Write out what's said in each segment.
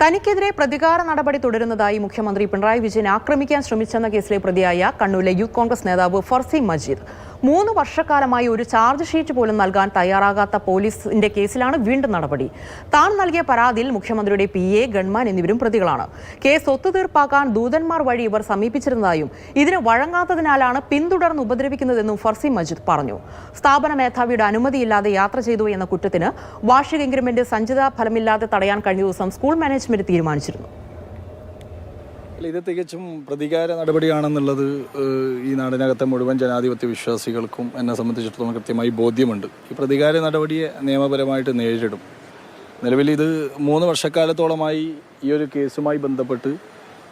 തനിക്കെതിരെ പ്രതികാര നടപടി തുടരുന്നതായി മുഖ്യമന്ത്രി പിണറായി വിജയൻ ആക്രമിക്കാൻ ശ്രമിച്ചെന്ന കേസിലെ പ്രതിയായ കണ്ണൂരിലെ യൂത്ത് കോൺഗ്രസ് നേതാവ് ഫർസി മജീദ് 3 വർഷക്കാലമായി ഒരു ചാർജ് ഷീറ്റ് പോലും നൽകാൻ തയ്യാറാകാത്ത പോലീസിന്റെ കേസിലാണ് വീണ്ടും നടപടി. താൻ നൽകിയ പരാതിയിൽ മുഖ്യമന്ത്രിയുടെ PA, ഗൺമാൻ എന്നിവരും പ്രതികളാണ്. കേസ് ഒത്തുതീർപ്പാക്കാൻ ദൂതന്മാർ വഴി ഇവർ സമീപിച്ചിരുന്നതായും ഇതിന് വഴങ്ങാത്തതിനാലാണ് പിന്തുടർന്ന് ഉപദ്രവിക്കുന്നതെന്നും ഫർസി മജീദ് പറഞ്ഞു. സ്ഥാപന മേധാവിയുടെ അനുമതിയില്ലാതെ യാത്ര ചെയ്തു എന്ന കുറ്റത്തിന് വാർഷിക ഇൻക്രിമെന്റ് സഞ്ചിത ഫലമില്ലാതെ തടയാൻ കഴിഞ്ഞ ദിവസം സ്കൂൾ മാനേജ്മെന്റ് തീരുമാനിച്ചിരുന്നു. ഇത് തികച്ചും പ്രതികാര നടപടിയാണെന്നുള്ളത് ഈ നാടിനകത്തെ മുഴുവൻ ജനാധിപത്യ വിശ്വാസികൾക്കും എന്നെ സംബന്ധിച്ചിടത്തോളം കൃത്യമായി ബോധ്യമുണ്ട്. ഈ പ്രതികാര നടപടിയെ നിയമപരമായിട്ട് നേരിടും. നിലവിൽ ഇത് 3 വർഷക്കാലത്തോളമായി ഈ ഒരു കേസുമായി ബന്ധപ്പെട്ട്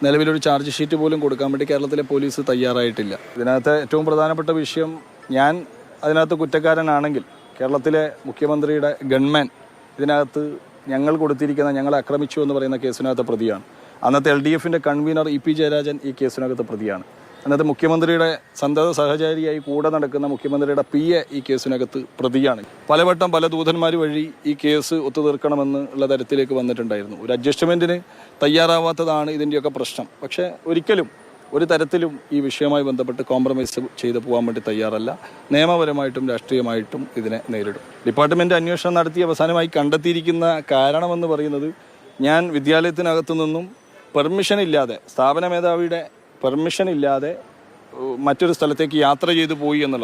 നിലവിലൊരു ചാർജ് ഷീറ്റ് പോലും കൊടുക്കാൻ വേണ്ടി കേരളത്തിലെ പോലീസ് തയ്യാറായിട്ടില്ല. ഇതിനകത്ത് ഏറ്റവും പ്രധാനപ്പെട്ട വിഷയം, ഞാൻ അതിനകത്ത് കുറ്റക്കാരനാണെങ്കിൽ കേരളത്തിലെ മുഖ്യമന്ത്രിയുടെ ഗൺമാൻ ഇതിനകത്ത് ഞങ്ങളെ ആക്രമിച്ചു എന്ന് പറയുന്ന കേസിനകത്ത് പ്രതിയാണ്. അന്നത്തെ LDF-ന്റെ കൺവീനർ EP ജയരാജൻ ഈ കേസിനകത്ത് പ്രതിയാണ്. അന്നത്തെ മുഖ്യമന്ത്രിയുടെ സന്തത സഹചാരിയായി കൂടെ നടക്കുന്ന മുഖ്യമന്ത്രിയുടെ PA ഈ കേസിനകത്ത് പ്രതിയാണ്. പലവട്ടം പല ദൂതന്മാർ വഴി ഈ കേസ് ഒത്തുതീർക്കണമെന്നുള്ള തരത്തിലേക്ക് വന്നിട്ടുണ്ടായിരുന്നു. ഒരു അഡ്ജസ്റ്റ്മെൻറ്റിന് തയ്യാറാവാത്തതാണ് ഇതിൻ്റെയൊക്കെ പ്രശ്നം. പക്ഷേ ഒരിക്കലും ഒരു തരത്തിലും ഈ വിഷയവുമായി ബന്ധപ്പെട്ട് കോംപ്രമൈസ് ചെയ്ത് പോകാൻ വേണ്ടി തയ്യാറല്ല. നിയമപരമായിട്ടും രാഷ്ട്രീയമായിട്ടും ഇതിനെ നേരിടും. ഡിപ്പാർട്ട്മെൻറ്റ് അന്വേഷണം നടത്തി അവസാനമായി കണ്ടെത്തിയിരിക്കുന്ന കാരണമെന്ന് പറയുന്നത്, ഞാൻ വിദ്യാലയത്തിനകത്തു നിന്നും സ്ഥാപന മേധാവിയുടെ പെർമിഷൻ ഇല്ലാതെ മറ്റൊരു സ്ഥലത്തേക്ക് യാത്ര ചെയ്തു പോയി എന്നുള്ളത്.